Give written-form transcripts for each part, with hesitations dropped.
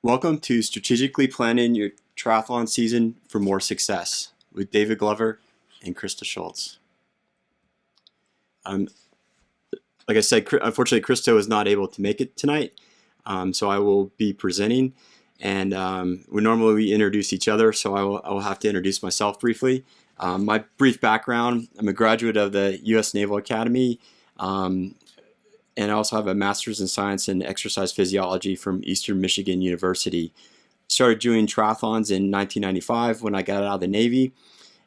Welcome to Strategically Planning Your Triathlon Season for More Success with David Glover and Krista Schultz. Um, like I said, unfortunately, Krista was not able to make it tonight, so I will be presenting. And we introduce each other, so I will have to introduce myself briefly. My brief background: I'm a graduate of the U.S. Naval Academy, and I also have a master's in science and exercise physiology from Eastern Michigan University. Started doing triathlons in 1995 when I got out of the Navy,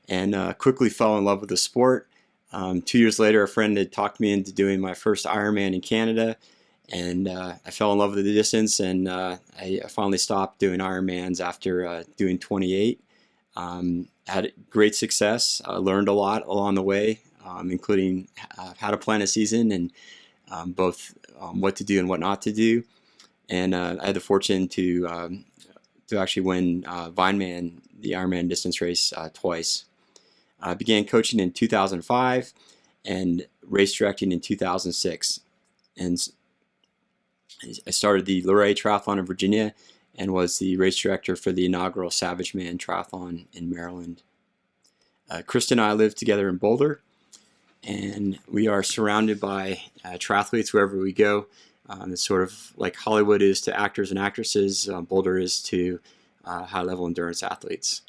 and quickly fell in love with the sport. 2 years later, a friend had talked me into doing my first Ironman in Canada, and I fell in love with the distance, and I finally stopped doing Ironmans after doing 28. Had great success, learned a lot along the way, including how to plan a season and both what to do and what not to do. And I had the fortune to actually win Vineman, the Ironman distance race, twice. I began coaching in 2005 and race directing in 2006. And I started the Luray Triathlon in Virginia and was the race director for the inaugural Savage Man Triathlon in Maryland. Krista and I live together in Boulder, and we are surrounded by triathletes wherever we go. It's sort of like Hollywood is to actors and actresses, Boulder is to high-level endurance athletes.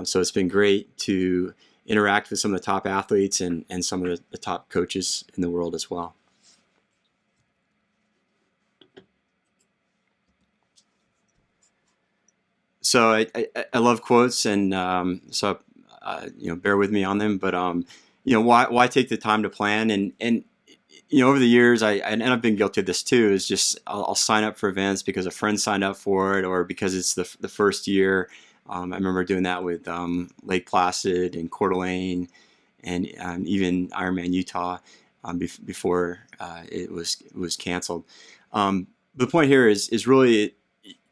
So it's been great to interact with some of the top athletes and some of the top coaches in the world as well. So I love quotes, and bear with me on them. But why take the time to plan? And over the years, and I've been guilty of this too, is just I'll sign up for events because a friend signed up for it, or because it's the first year. I remember doing that with Lake Placid and Coeur d'Alene, and even Ironman Utah before it was canceled. The point here is really,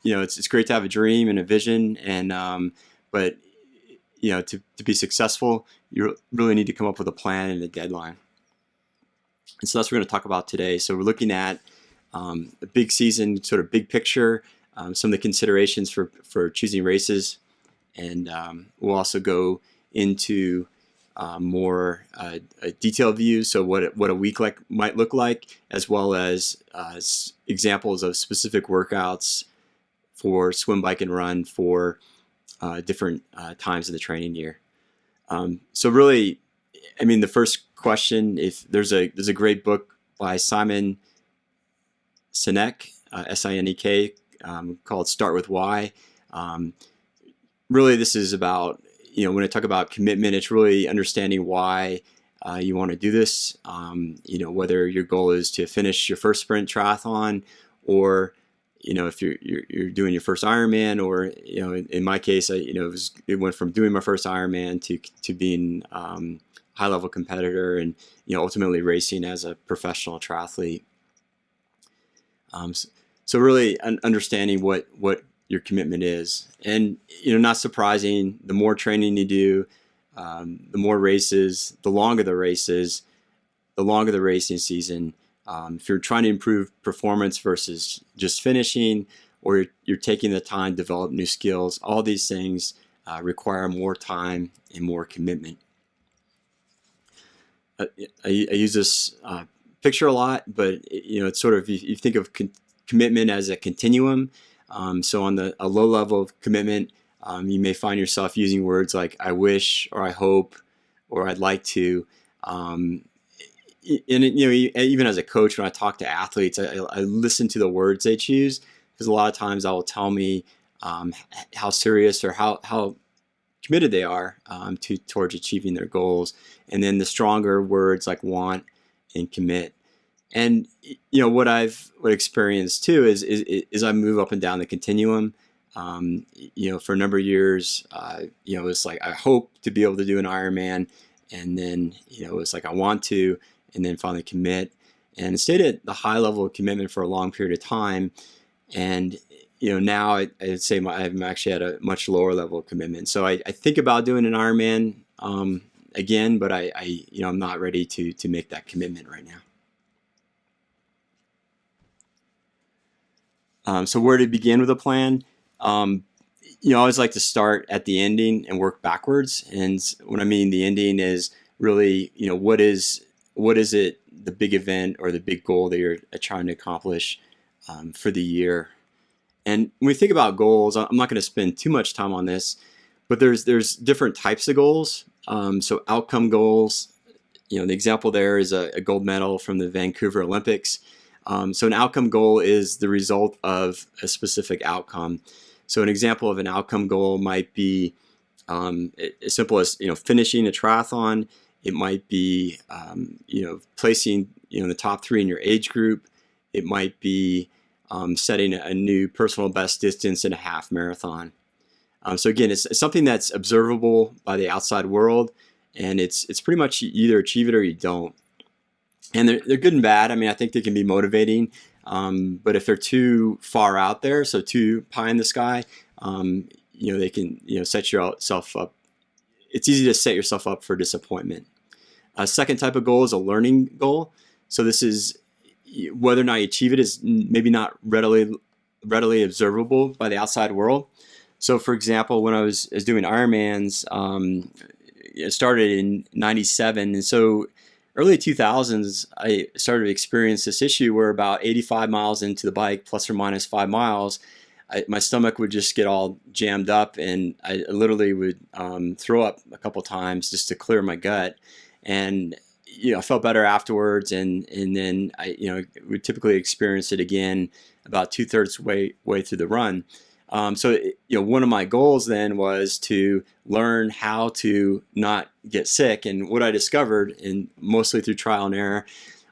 it's great to have a dream and a vision, and but to be successful, you really need to come up with a plan and a deadline. And so that's what we're going to talk about today. So we're looking at the big season, sort of big picture, some of the considerations for choosing races, and we'll also go into more a detailed view, so what a week might look like, as well as examples of specific workouts for swim, bike, and run for different times of the training year. So really, the first question, if there's a great book by Simon Sinek, Sinek, called Start With Why. Really, this is about, when I talk about commitment, it's really understanding why you want to do this. Whether your goal is to finish your first sprint triathlon, or if you're doing your first Ironman, or in my case, it went from doing my first Ironman to being high level competitor, and ultimately racing as a professional triathlete. So really understanding what your commitment is, and not surprising, the more training you do, the more races, the longer the races, the longer the racing season. If you're trying to improve performance versus just finishing, or you're taking the time to develop new skills, all these things require more time and more commitment. I use this picture a lot, but it's sort of, you think of commitment as a continuum. So on a low level of commitment, you may find yourself using words like "I wish," or "I hope," or "I'd like to." And even as a coach, when I talk to athletes, I listen to the words they choose, because a lot of times that will tell me how serious or how committed they are towards achieving their goals. And then the stronger words like "want" and "commit." And what I've experienced too is I move up and down the continuum. For a number of years, it's like I hope to be able to do an Ironman, and then it's like I want to, and then finally commit, and stayed at the high level of commitment for a long period of time. And now I'd say I'm actually at a much lower level of commitment. So I think about doing an Ironman again, but I'm not ready to make that commitment right now. So where to begin with a plan? Um, I always like to start at the ending and work backwards. And what I mean the ending is really, what is it, the big event or the big goal that you're trying to accomplish for the year. And when we think about goals, I'm not going to spend too much time on this, but there's different types of goals. So outcome goals, the example there is a gold medal from the Vancouver Olympics. So an outcome goal is the result of a specific outcome. So an example of an outcome goal might be as simple as finishing a triathlon. It might be placing in the top 3 in your age group. It might be setting a new personal best distance in a half marathon. So again, it's something that's observable by the outside world, and it's pretty much you either achieve it or you don't. And they're good and bad. I mean, I think they can be motivating, but if they're too far out there, so too pie in the sky, they can set yourself up. It's easy to set yourself up for disappointment. A second type of goal is a learning goal. So this is whether or not you achieve it is maybe not readily observable by the outside world. So, for example, when I was doing Ironmans, it started in '97, and so early 2000s, I started to experience this issue where about 85 miles into the bike, plus or minus 5 miles, my stomach would just get all jammed up, and I literally would throw up a couple times just to clear my gut. And I felt better afterwards, and then I would typically experience it again about 2/3 way through the run. So one of my goals then was to learn how to not get sick. And what I discovered, and mostly through trial and error,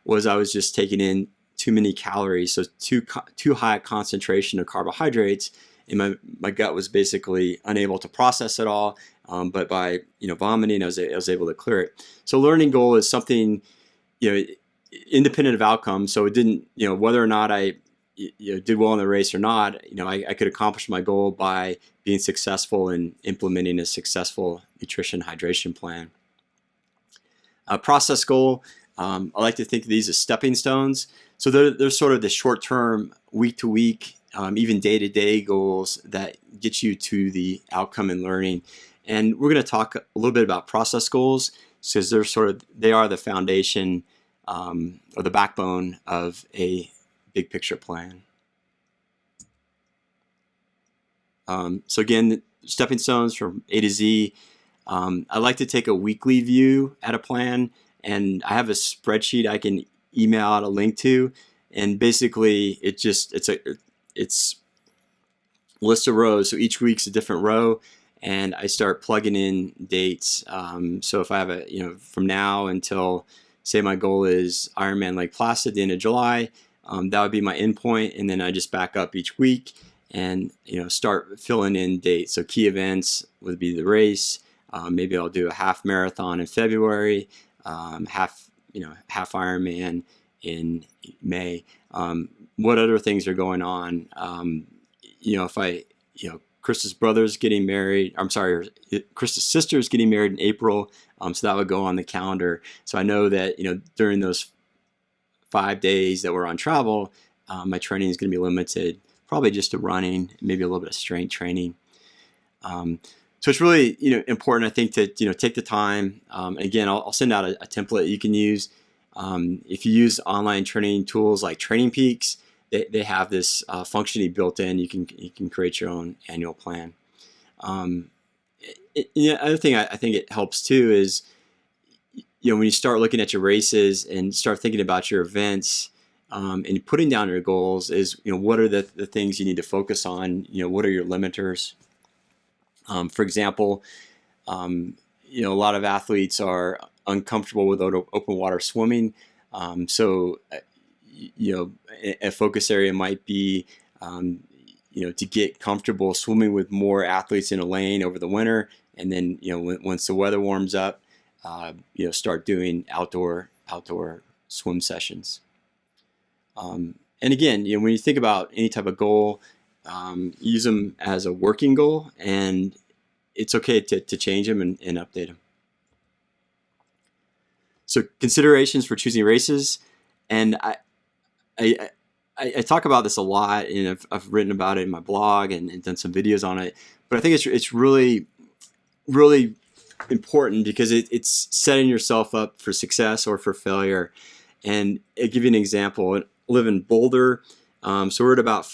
was I was just taking in too many calories, so too high a concentration of carbohydrates, and my gut was basically unable to process it all. But by vomiting, I was able to clear it. So learning goal is something independent of outcome. So it didn't whether or not I did well in the race or not, I could accomplish my goal by being successful in implementing a successful nutrition hydration plan. A process goal, I like to think of these as stepping stones. So they're sort of the short-term, week-to-week, even day-to-day goals that get you to the outcome and learning. And we're going to talk a little bit about process goals because they are the foundation or the backbone of a big picture plan. So again, stepping stones from A to Z. I like to take a weekly view at a plan, and I have a spreadsheet I can email out a link to, and basically it's a list of rows. So each week's a different row, and I start plugging in dates. So if I have from now until, say my goal is Ironman Lake Placid at the end of July, that would be my endpoint, and then I just back up each week and start filling in dates. So key events would be the race. Maybe I'll do a half marathon in February, half Ironman in May. What other things are going on? Krista's brother's getting married. I'm sorry, Krista's sister's getting married in April. So that would go on the calendar. So I know that during those 5 days that we're on travel, my training is going to be limited, probably just to running, maybe a little bit of strength training. So it's really important, I think, to take the time. Again, I'll send out a template you can use. If you use online training tools like Training Peaks, they have this functionality built in. You can create your own annual plan. The other thing I think it helps too is when you start looking at your races and start thinking about your events and putting down your goals, is what are the things you need to focus on? What are your limiters? For example, a lot of athletes are uncomfortable with open water swimming. So a focus area might be to get comfortable swimming with more athletes in a lane over the winter, and then once the weather warms up, start doing outdoor swim sessions. And again, when you think about any type of goal, use them as a working goal, and it's okay to change them and update them. So considerations for choosing races, and I I talk about this a lot, and I've written about it in my blog and done some videos on it. But I think it's really, really important because it's setting yourself up for success or for failure. And I'll give you an example. I live in Boulder, so we're at about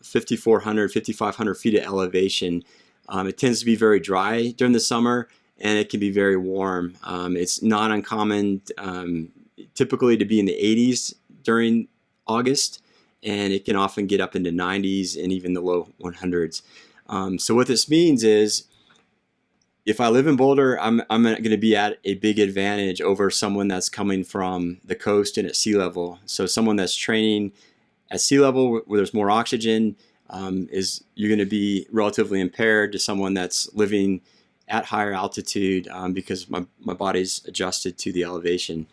5,400, 5,500 feet of elevation. It tends to be very dry during the summer, and it can be very warm. It's not uncommon typically to be in the 80s during August, and it can often get up into 90s and even the low 100s. So what this means is, if I live in Boulder, I'm going to be at a big advantage over someone that's coming from the coast and at sea level. So someone that's training at sea level where there's more oxygen, you're going to be relatively impaired to someone that's living at higher altitude because my body's adjusted to the elevation.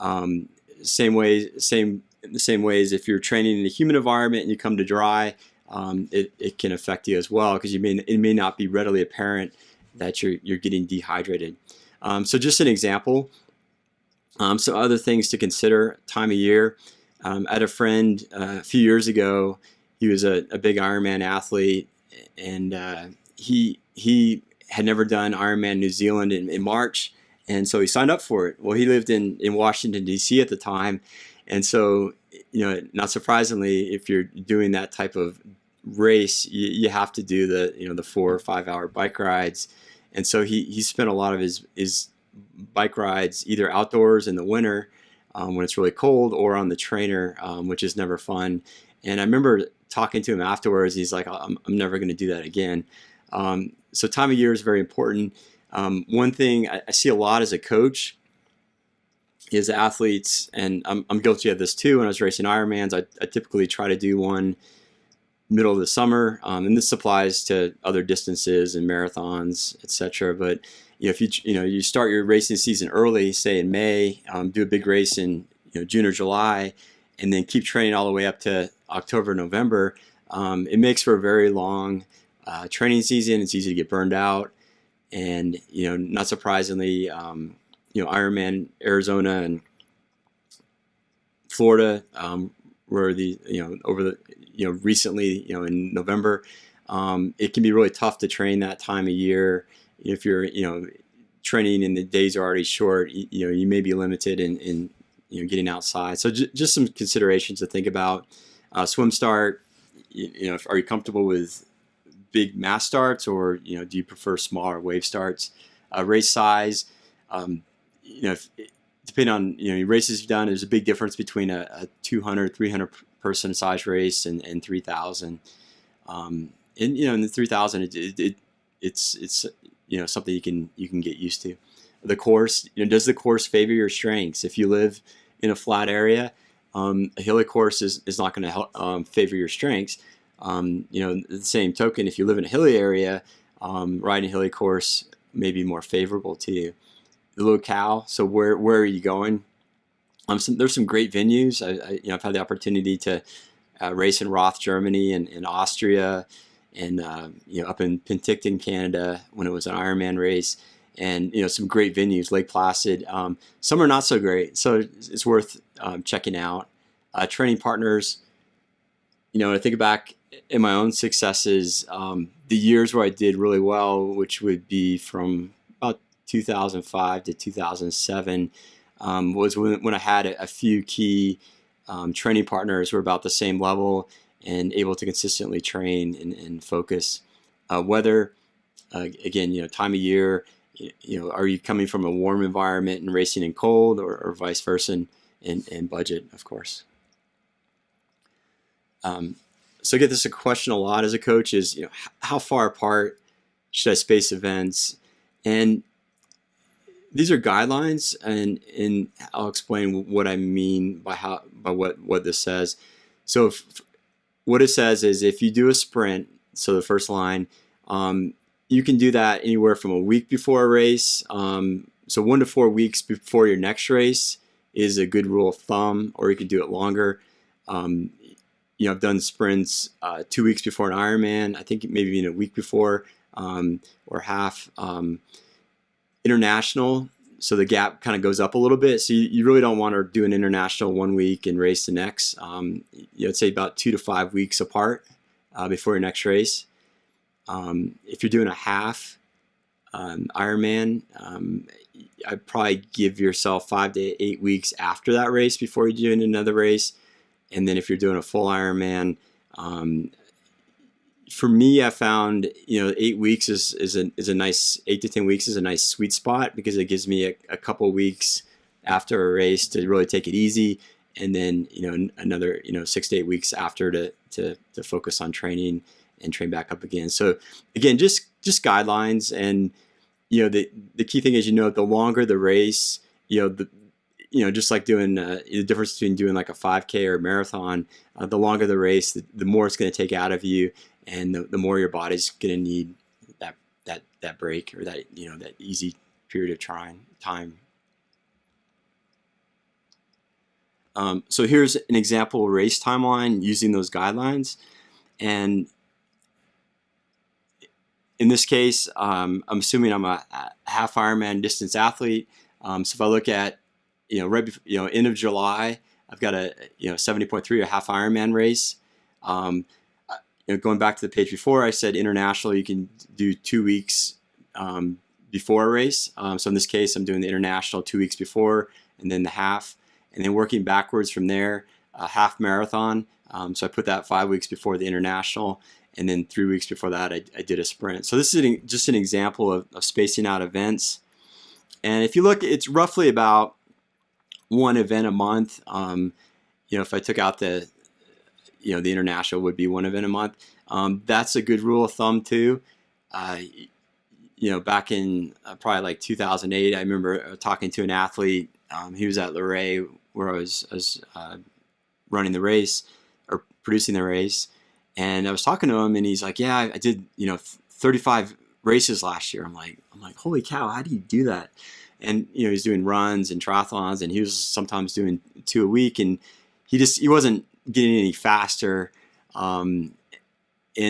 In the same ways, if you're training in a humid environment and you come to dry, it can affect you as well, because it may not be readily apparent that you're getting dehydrated. So just an example. Some other things to consider: time of year. I had a friend a few years ago. He was a big Ironman athlete, and he had never done Ironman New Zealand in March, and so he signed up for it. Well, he lived in Washington, D.C. at the time, and so, not surprisingly, if you're doing that type of race, you have to do the 4 or 5 hour bike rides. And so he spent a lot of his bike rides either outdoors in the winter when it's really cold, or on the trainer, which is never fun. And I remember talking to him afterwards. He's like, I'm never going to do that again. So time of year is very important. One thing I see a lot as a coach is athletes, and I'm guilty of this too. When I was racing Ironmans, I typically try to do one middle of the summer, and this applies to other distances and marathons, etc. But if you start your racing season early, say in May, do a big race in June or July, and then keep training all the way up to October, November, it makes for a very long training season. It's easy to get burned out, and not surprisingly, Ironman Arizona and Florida were recently, in November, it can be really tough to train that time of year. If you're, training and the days are already short, you may be limited in getting outside. So just some considerations to think about. Swim start, are you comfortable with big mass starts, or, do you prefer smaller wave starts? Race size, depending on, races you've done, there's a big difference between a 200, 300 person size race and 3,000. In the 3,000, it's something you can get used to. The course, does the course favor your strengths? If you live in a flat area, a hilly course is not going to favor your strengths. The same token, if you live in a hilly area, riding a hilly course may be more favorable to you. The locale, so where are you going? There's some great venues. I've had the opportunity to race in Roth, Germany, and in Austria, and up in Penticton, Canada, when it was an Ironman race, and some great venues. Lake Placid. Some are not so great, so it's worth checking out. Training partners. I think back in my own successes, the years where I did really well, which would be from about 2005 to 2007, was when I had a few key training partners who were about the same level and able to consistently train and focus. Weather, again, time of year, are you coming from a warm environment and racing in cold, or vice versa, and budget, of course. So I get this a question a lot as a coach is, how far apart should I space events? And these are guidelines, and I'll explain what I mean by what this says. So what it says is, if you do a sprint, so the first line, you can do that anywhere from a week before a race. So 1 to 4 weeks before your next race is a good rule of thumb, or you can do it longer. I've done sprints 2 weeks before an Ironman. I think maybe even a week before, or half. International So the gap kind of goes up a little bit. So you really don't want to do an international 1 week and race the next. I'd say about 2 to 5 weeks apart before your next race. If you're doing a half Ironman, I'd probably give yourself 5 to 8 weeks after that race before you're doing another race. And then if you're doing a full Ironman, for me, I found 8 weeks is a nice 8 to 10 weeks is a nice sweet spot, because it gives me a couple weeks after a race to really take it easy, and then another 6 to 8 weeks after to focus on training and train back up again. So again, just guidelines, and the key thing is the longer the race, just like doing the difference between doing like a 5K or a marathon, the longer the race, the more it's going to take out of you, and the more your body's going to need that break, or that that easy period of time. So here's an example race timeline using those guidelines, and in this case, I'm assuming I'm a half Ironman distance athlete. So if I look at right before, end of July, I've got a 70.3, a half Ironman race. Going back to the page before, I said international, you can do 2 weeks before a race. So in this case, I'm doing the international 2 weeks before, and then the half, and then working backwards from there, a half marathon. So I put that 5 weeks before the international, and then 3 weeks before that, I did a sprint. So this is just an example of spacing out events. And if you look, it's roughly about one event a month. If I took out the international would be one event a month. That's a good rule of thumb too. Back in probably like 2008, I remember talking to an athlete. He was at Luray, where I was running the race or producing the race, and I was talking to him, and he's like, "Yeah, I did 35 races last year." I'm like, "Holy cow! How do you do that?" And he's doing runs and triathlons, and he was sometimes doing 2 a week, and he wasn't getting any faster. And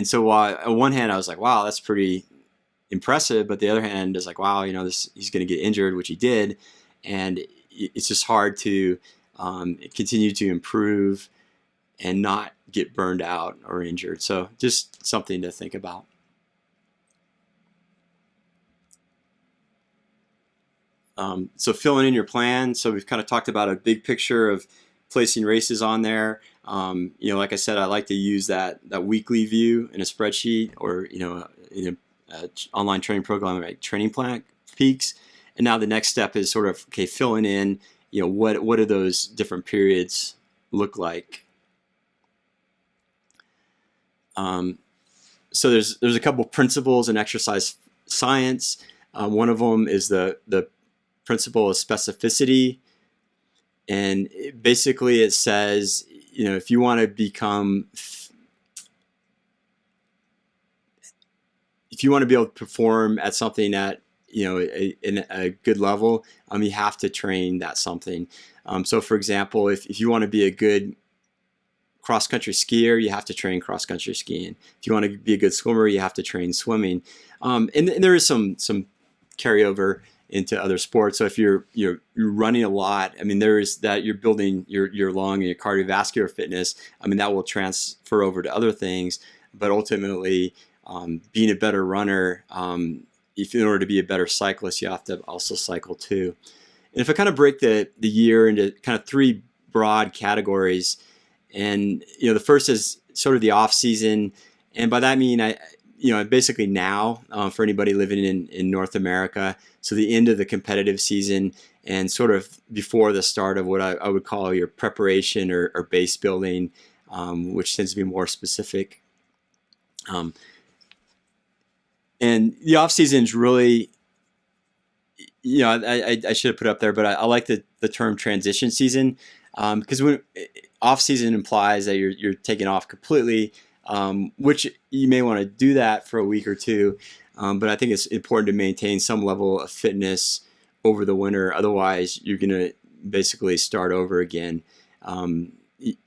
so while on one hand I was like, wow, that's pretty impressive, but the other hand is like, wow, he's going to get injured, which he did, and it's just hard to continue to improve and not get burned out or injured. So just something to think about. So filling in your plan. So we've kind of talked about a big picture of placing races on there. Like I said, I like to use that weekly view in a spreadsheet, or in an online training program like Training Plan Peaks. And now the next step is sort of filling in. What do those different periods look like? So there's a couple principles in exercise science. One of them is the principle of specificity. And basically it says, if you want to be able to perform at something at, in a good level, you have to train that something. So for example, if you want to be a good cross-country skier, you have to train cross-country skiing. If you want to be a good swimmer, you have to train swimming. And there is some carryover into other sports. So if you're running a lot, there is that you're building your lung and your cardiovascular fitness. That will transfer over to other things. But ultimately, being a better runner, if in order to be a better cyclist, you have to also cycle too. And if I kind of break the year into kind of 3 broad categories, and the first is sort of the off season, and by that I mean basically now for anybody living in North America. So the end of the competitive season, and sort of before the start of what I would call your preparation or base building, which tends to be more specific. And the off season is really, I should have put up there, but I like the term transition season, because when off season implies that you're taking off completely, which you may want to do that for a week or two. But I think it's important to maintain some level of fitness over the winter. Otherwise, you're going to basically start over again. And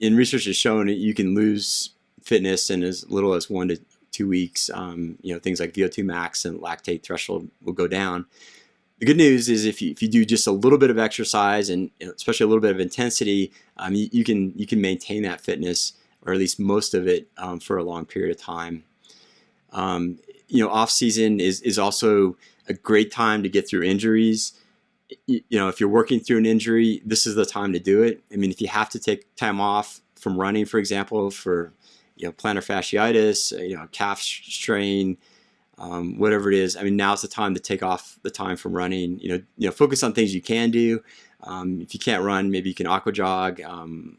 research has shown that you can lose fitness in as little as 1 to 2 weeks. Things like VO2 max and lactate threshold will go down. The good news is if you do just a little bit of exercise and especially a little bit of intensity, you can maintain that fitness, or at least most of it, for a long period of time. Off season is also a great time to get through injuries. If you're working through an injury, this is the time to do it. I mean, if you have to take time off from running, for example, for plantar fasciitis, calf strain, whatever it is, I mean, now's the time to take off the time from running. Focus on things you can do. If you can't run, maybe you can aqua jog,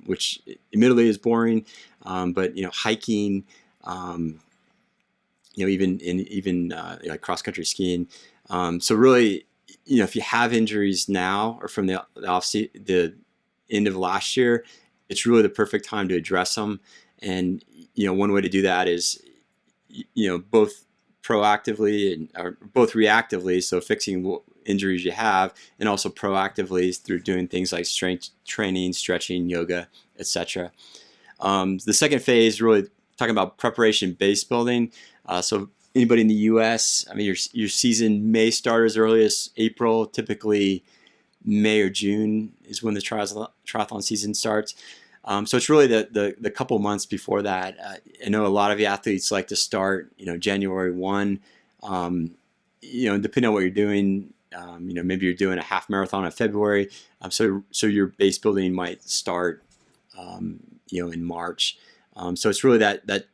which admittedly is boring, but hiking, even like cross country skiing. So really, if you have injuries now or from the end of last year, it's really the perfect time to address them. And one way to do that is both proactively or both reactively, so fixing injuries you have, and also proactively through doing things like strength training, stretching, yoga, etc. The second phase, really talking about preparation base building. So anybody in the U.S., I mean, your season may start as early as April. Typically, May or June is when the triathlon season starts. So it's really the couple months before that. I know a lot of the athletes like to start, January 1. Depending on what you're doing, maybe you're doing a half marathon in February. So your base building might start, in March. So it's really that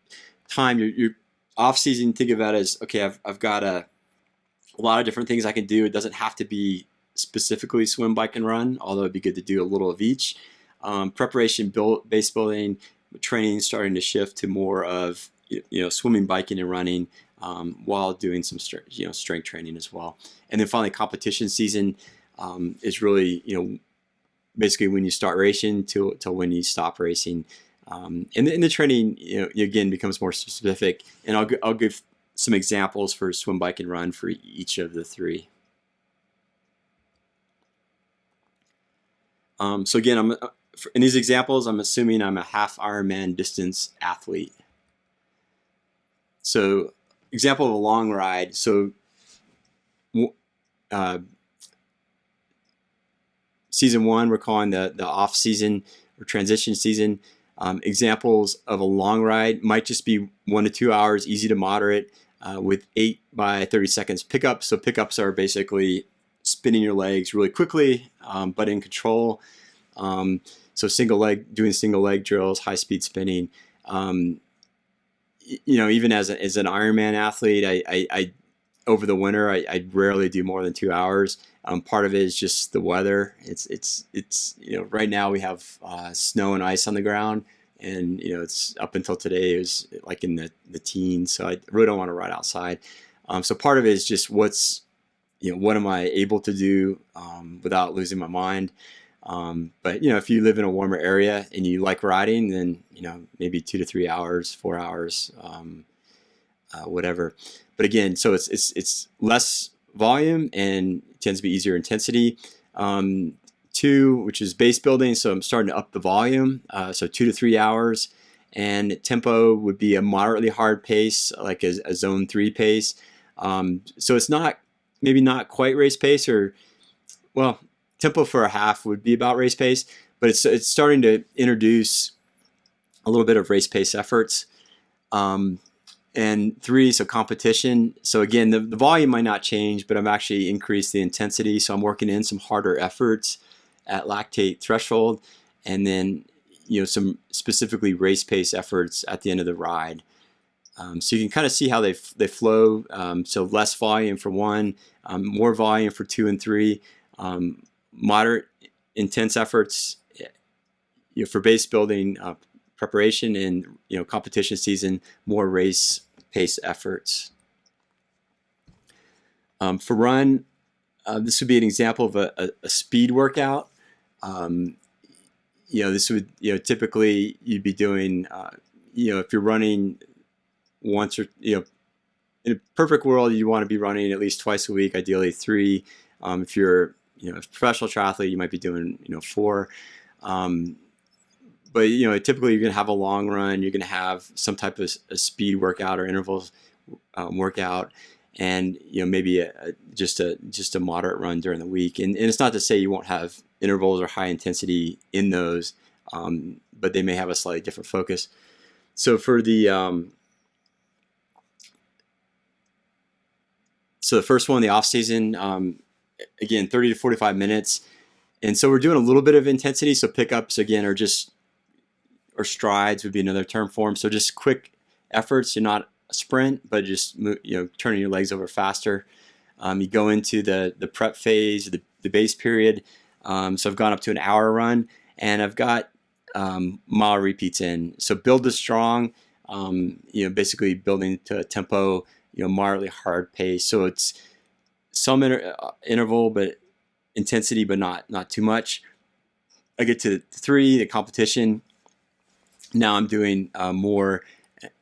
time. Your off season, think about it as, okay, I've got a lot of different things I can do. It doesn't have to be specifically swim, bike, and run, although it'd be good to do a little of each. Preparation, base building, training starting to shift to more of swimming, biking, and running, while doing some strength training as well. And then finally, competition season is really basically when you start racing till when you stop racing. And the training again becomes more specific, and I'll give some examples for swim, bike, and run for each of the three. So again, in these examples, I'm assuming I'm a half Ironman distance athlete. So example of a long ride. So season 1, we're calling the off season or transition season. Examples of a long ride might just be 1 to 2 hours, easy to moderate, with 8 by 30 seconds pickups. So pickups are basically spinning your legs really quickly, but in control. So doing single leg drills, high speed spinning. Even as an Ironman athlete, I over the winter, I rarely do more than 2 hours. Part of it is just the weather. It's right now we have snow and ice on the ground, and it's up until today it was like in the teens. So I really don't want to ride outside. So part of it is just what am I able to do without losing my mind. But if you live in a warmer area and you like riding, then maybe 2 to 3 hours, 4 hours, whatever. But again, so it's less volume and tends to be easier intensity. 2, which is base building, so I'm starting to up the volume, so 2 to 3 hours, and tempo would be a moderately hard pace, like a zone 3 pace. So it's maybe not quite race pace, or tempo for a half would be about race pace, but it's starting to introduce a little bit of race pace efforts. And 3, so competition. So again, the volume might not change, but I'm actually increased the intensity. So I'm working in some harder efforts at lactate threshold, and then some specifically race pace efforts at the end of the ride. So you can kind of see how they flow. So less volume for 1, more volume for 2 and 3. Moderate intense efforts for base building preparation, and competition season, more race pace efforts. For run, this would be an example of a speed workout. This would typically you'd be doing if you're running once or in a perfect world you want to be running at least twice a week, ideally 3. If you're a professional triathlete, you might be doing 4. But typically you're going to have a long run. You're going to have some type of a speed workout or interval workout, and maybe just a moderate run during the week. And it's not to say you won't have intervals or high intensity in those, but they may have a slightly different focus. So for the first one, the off season, again, 30 to 45 minutes. And so we're doing a little bit of intensity. So pickups again or strides would be another term for them. So just quick efforts. You're not a sprint, but just turning your legs over faster. You go into the prep phase, the base period. So I've gone up to an hour run, and I've got mile repeats in. So build the strong. Basically building to a tempo, moderately hard pace. So it's some interval, but intensity, but not too much. I get to 3, the competition. Now I'm doing more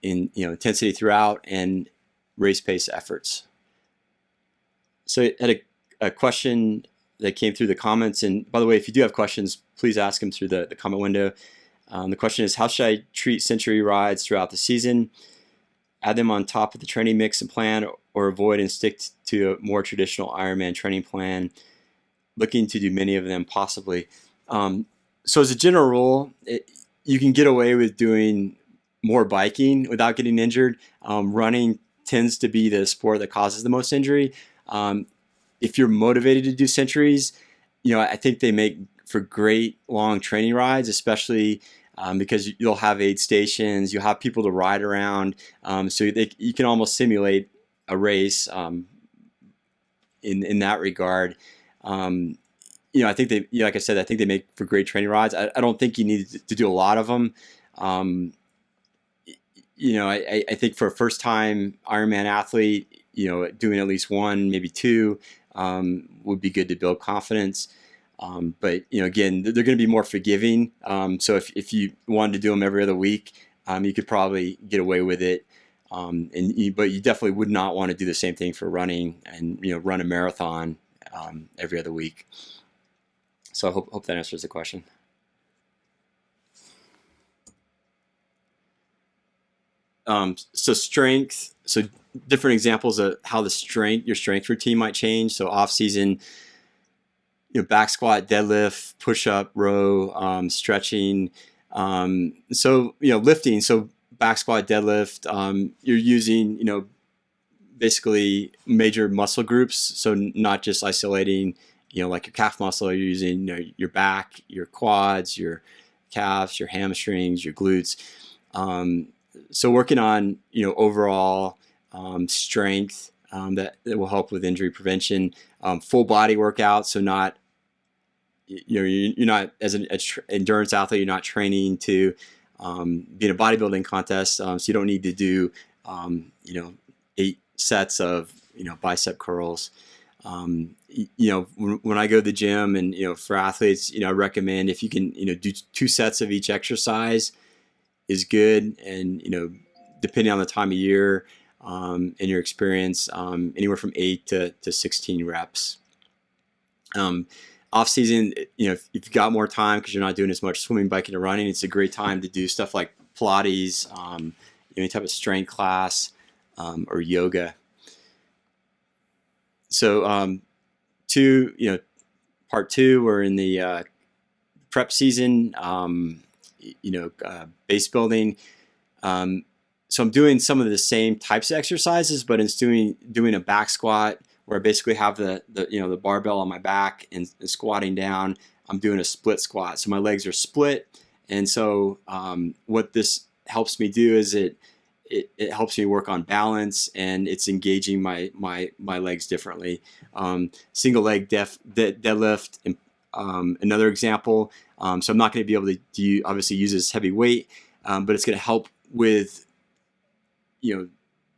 in intensity throughout and race pace efforts. So I had a question that came through the comments, and by the way, if you do have questions, please ask them through the comment window. The question is, how should I treat century rides throughout the season? Add them on top of the training mix and plan, or avoid and stick to a more traditional Ironman training plan? Looking to do many of them possibly. So as a general rule, you can get away with doing more biking without getting injured. Running tends to be the sport that causes the most injury. If you're motivated to do centuries, I think they make for great long training rides, especially because you'll have aid stations, you'll have people to ride around, so you can almost simulate a race in that regard. I think they, like I said, I think they make for great training rides. I don't think you need to do a lot of them. I think for a first-time Ironman athlete, doing at least 1, maybe 2, would be good to build confidence. But again, they're going to be more forgiving. So if you wanted to do them every other week, you could probably get away with it. But you definitely would not want to do the same thing for running and run a marathon every other week. So I hope that answers the question. So strength. So different examples of how your strength routine might change. So off season, back squat, deadlift, push up, row, stretching. So lifting. So back squat, deadlift. You're using basically major muscle groups. So not just isolating like your calf muscle. You're using your back, your quads, your calves, your hamstrings, your glutes. So working on overall strength that will help with injury prevention. Full body workout, so not you're not, as an endurance athlete, you're not training to be in a bodybuilding contest, so you don't need to do 8 sets of bicep curls. When I go to the gym, and for athletes, I recommend if you can do 2 sets of each exercise is good, and depending on the time of year and your experience, anywhere from 8 to 16 reps. Off season, if you've got more time because you're not doing as much swimming, biking, or running, it's a great time to do stuff like Pilates, any type of strength class, or yoga. So part 2, we're in the prep season, base building. So I'm doing some of the same types of exercises, but instead doing a back squat where I basically have the barbell on my back and squatting down, I'm doing a split squat. So my legs are split. And so what this helps me do is it helps me work on balance, and it's engaging my legs differently. Single leg deadlift, another example. So I'm not going to be able to obviously use this heavy weight, but it's going to help with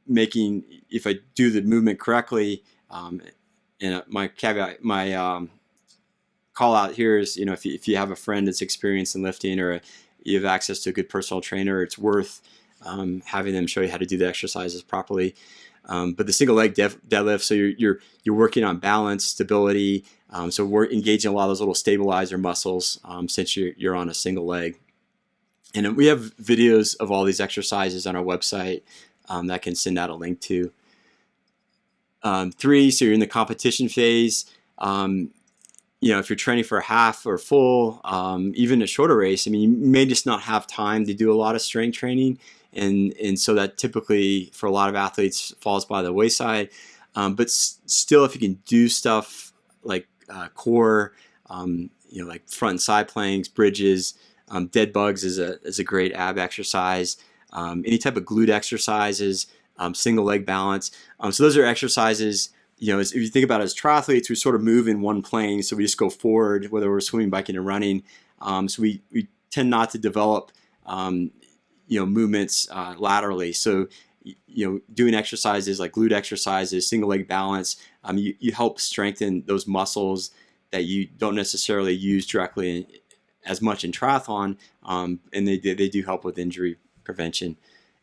making, if I do the movement correctly. And my caveat, my call out here is, if you have a friend that's experienced in lifting, or you have access to a good personal trainer, it's worth having them show you how to do the exercises properly. But the single leg deadlift, so you're working on balance, stability. So we're engaging a lot of those little stabilizer muscles since you're on a single leg. And we have videos of all these exercises on our website that I can send out a link to. 3, so you're in the competition phase. If you're training for a half or full, even a shorter race, you may just not have time to do a lot of strength training. And so that typically for a lot of athletes falls by the wayside. But still, if you can do stuff like core, like front and side planks, bridges, dead bugs is a great ab exercise. Any type of glute exercises, single leg balance. So those are exercises. If you think about it as triathletes, we sort of move in one plane. So we just go forward, whether we're swimming, biking, or running. So we tend not to develop, movements laterally. So, doing exercises like glute exercises, single leg balance, you help strengthen those muscles that you don't necessarily use directly as much in triathlon. And they do help with injury prevention.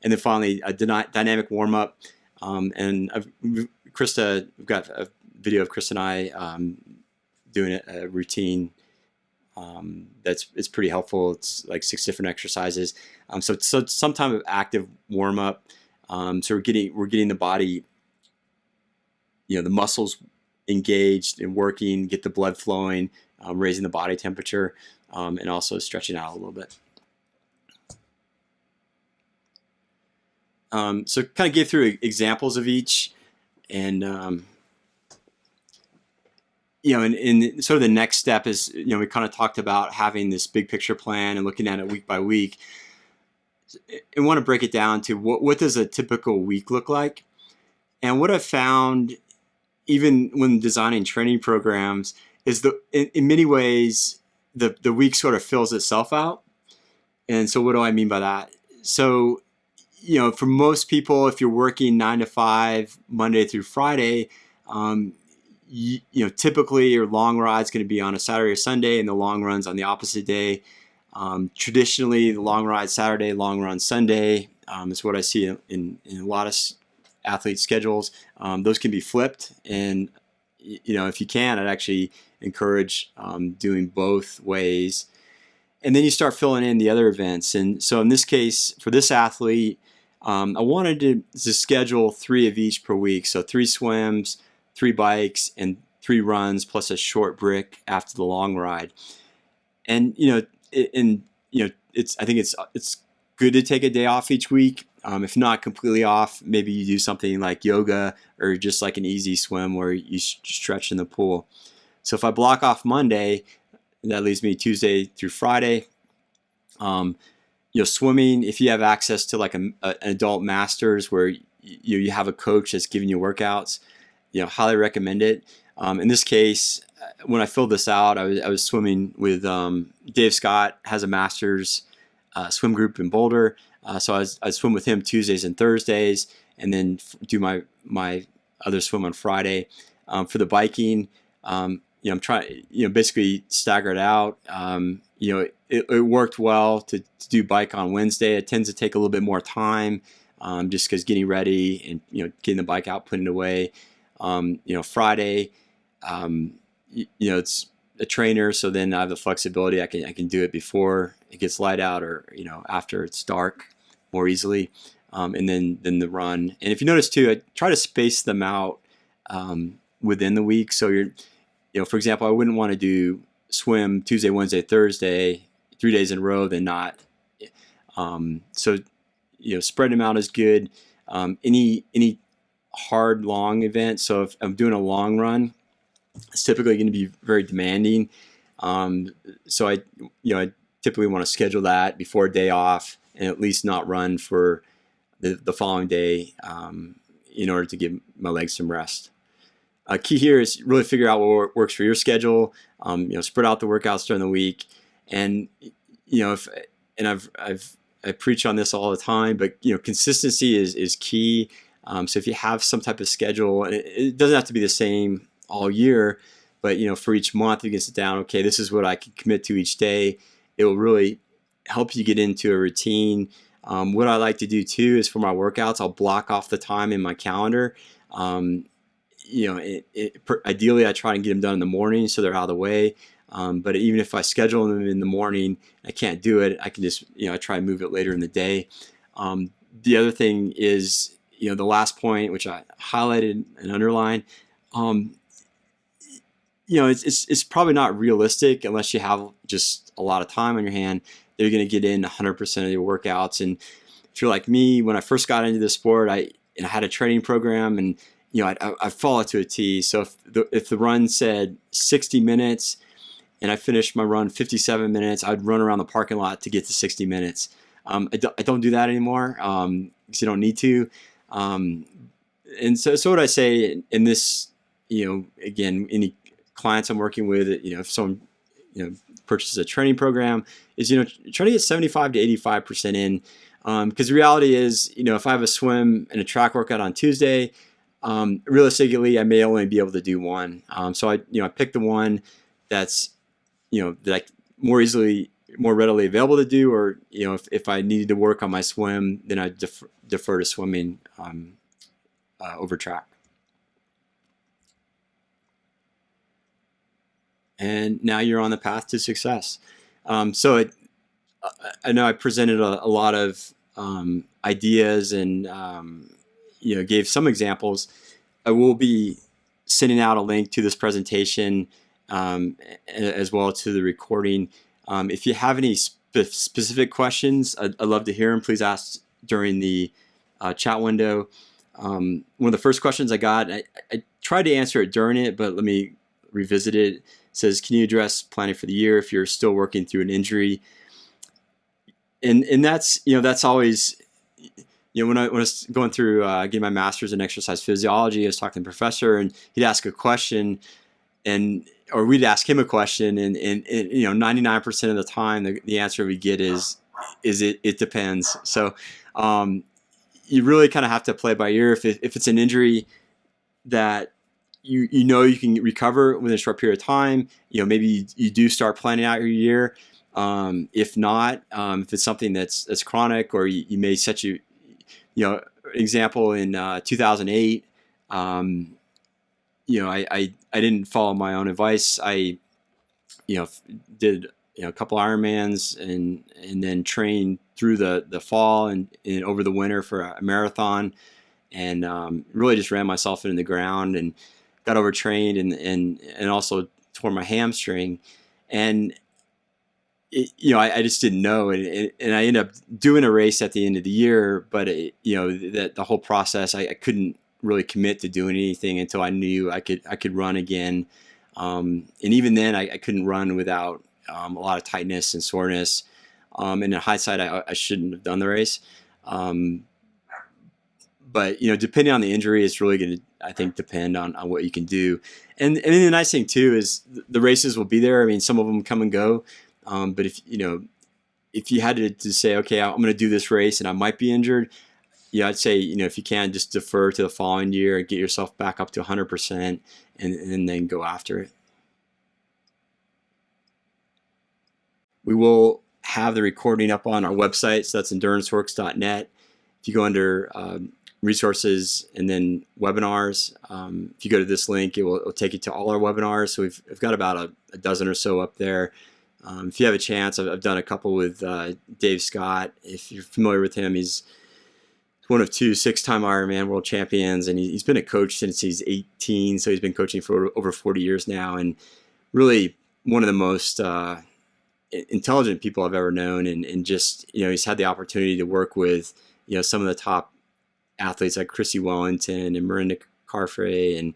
And then finally, a dynamic warm up. And we've got a video of Chris and I doing a routine it's pretty helpful. It's like 6 different exercises. So some type of active warm up. So we're getting the body, the muscles engaged and working, get the blood flowing, raising the body temperature, and also stretching out a little bit. So kind of get through examples of each, and and sort of the next step is, we kind of talked about having this big picture plan and looking at it week by week. I want to break it down to what does a typical week look like? And what I've found, even when designing training programs, is in many ways, the week sort of fills itself out. And so what do I mean by that? So, for most people, if you're working 9 to 5, Monday through Friday, typically your long ride's going to be on a Saturday or Sunday, and the long run's on the opposite day. Traditionally, the long ride Saturday, long run Sunday is what I see in a lot of athletes' schedules. Those can be flipped, and if you can, I'd actually encourage doing both ways. And then you start filling in the other events. And so in this case, for this athlete, I wanted to schedule 3 of each per week. So 3 swims, 3 bikes, and 3 runs, plus a short break after the long ride. And I think it's good to take a day off each week. If not completely off, maybe you do something like yoga or just like an easy swim where you stretch in the pool. So if I block off Monday, that leaves me Tuesday through Friday. Swimming, if you have access to like an adult masters where you have a coach that's giving you workouts, highly recommend it. In this case, when I filled this out, I was swimming with Dave Scott has a masters swim group in Boulder. So I swim with him Tuesdays and Thursdays, and then do my other swim on Friday. For the biking, I'm trying, basically stagger it out. It worked well to do bike on Wednesday. It tends to take a little bit more time, just because getting ready and, getting the bike out, putting it away. Friday, it's a trainer. So then I have the flexibility. I can do it before it gets light out or, after it's dark more easily. And then the run. And if you notice too, I try to space them out, within the week. So for example, I wouldn't want to do swim Tuesday, Wednesday, Thursday, 3 days in a row, then not. So spreading them out is good. Any hard long event. So if I'm doing a long run, it's typically going to be very demanding. So I typically want to schedule that before a day off and at least not run for the following day, in order to give my legs some rest. Key here is really figure out what works for your schedule. Spread out the workouts during the week, and I preach on this all the time, but consistency is key. So if you have some type of schedule, and it doesn't have to be the same all year, but for each month you can sit down. Okay, this is what I can commit to each day. It will really help you get into a routine. What I like to do too is for my workouts, I'll block off the time in my calendar. Ideally, I try and get them done in the morning so they're out of the way. But even if I schedule them in the morning, I can't do it. I can just, I try and move it later in the day. The other thing is, the last point, which I highlighted and underlined, it's probably not realistic unless you have just a lot of time on your hand. They're going to get in 100% of your workouts. And if you're like me, when I first got into the sport, I had a training program, and I follow it to a T. So if the run said 60 minutes and I finished my run 57 minutes, I'd run around the parking lot to get to 60 minutes. I don't do that anymore because you don't need to. And so what I say in this, again, any clients I'm working with, if someone purchases a training program, is try to get 75 to 85% in, because the reality is, if I have a swim and a track workout on Tuesday, realistically I may only be able to do one. So I pick the one that's that more readily available to do, or if I needed to work on my swim, then I defer to swimming over track. And now you're on the path to success. So I know I presented a lot of ideas and gave some examples. I will be sending out a link to this presentation as well to the recording. If you have any specific questions, I'd love to hear them. Please ask during the chat window. One of the first questions I got, I tried to answer it during it, but let me revisit it. It says, can you address planning for the year if you're still working through an injury? And that's always, when I was going through getting my master's in exercise physiology, I was talking to the professor, and he'd ask a question, or we'd ask him a question, and 99% of the time the answer we get is it depends. So you really kind of have to play by ear. If it's an injury that you can recover within a short period of time, maybe you do start planning out your year. If not, if it's something that's chronic, or you may set example in 2008, I didn't follow my own advice. I did a couple Ironmans and then trained through the fall and over the winter for a marathon, and really just ran myself into the ground and got overtrained and also tore my hamstring. And I just didn't know, and I ended up doing a race at the end of the year, but that the whole process, I couldn't really commit to doing anything until I knew I could run again. And even then I couldn't run without a lot of tightness and soreness. And in hindsight, I shouldn't have done the race. But depending on the injury, it's really going to, I think, depend on what you can do. And the nice thing too is the races will be there. I mean, some of them come and go. But if you had to say, okay, I'm going to do this race and I might be injured, I'd say, if you can, just defer to the following year and get yourself back up to 100% and then go after it. We will have the recording up on our website, so that's enduranceworks.net. If you go under resources and then webinars, if you go to this link, it will take you to all our webinars. So we've got about a dozen or so up there. If you have a chance, I've done a couple with Dave Scott. If you're familiar with him, he's one of 2 6-time Ironman world champions, and he's been a coach since he's 18, so he's been coaching for over 40 years now, and really one of the most intelligent people I've ever known, and just he's had the opportunity to work with some of the top athletes like Chrissy Wellington and Miranda Carfrae and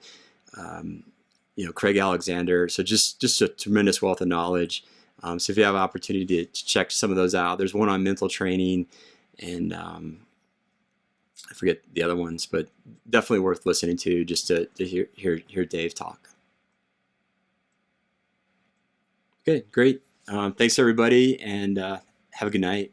Craig Alexander. So just a tremendous wealth of knowledge. So if you have an opportunity to check some of those out, there's one on mental training, and I forget the other ones, but definitely worth listening to just to hear Dave talk. Okay, great. Thanks everybody, and have a good night.